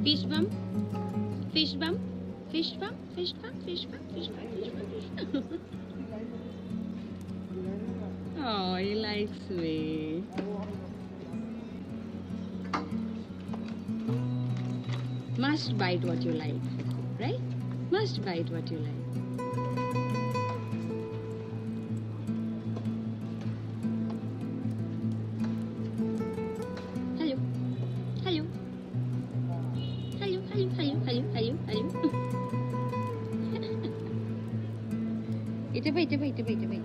Fish bump, fish bump, fish bump, fish bump, fish bump, fish bump, fish bump, fish bump. Oh, he likes me. Must bite what you like, right? Must bite what you like. Hello, hello, hello, hello, hello, hello, hello, hello. Ito ba, ito ba, ito ba, ito ba,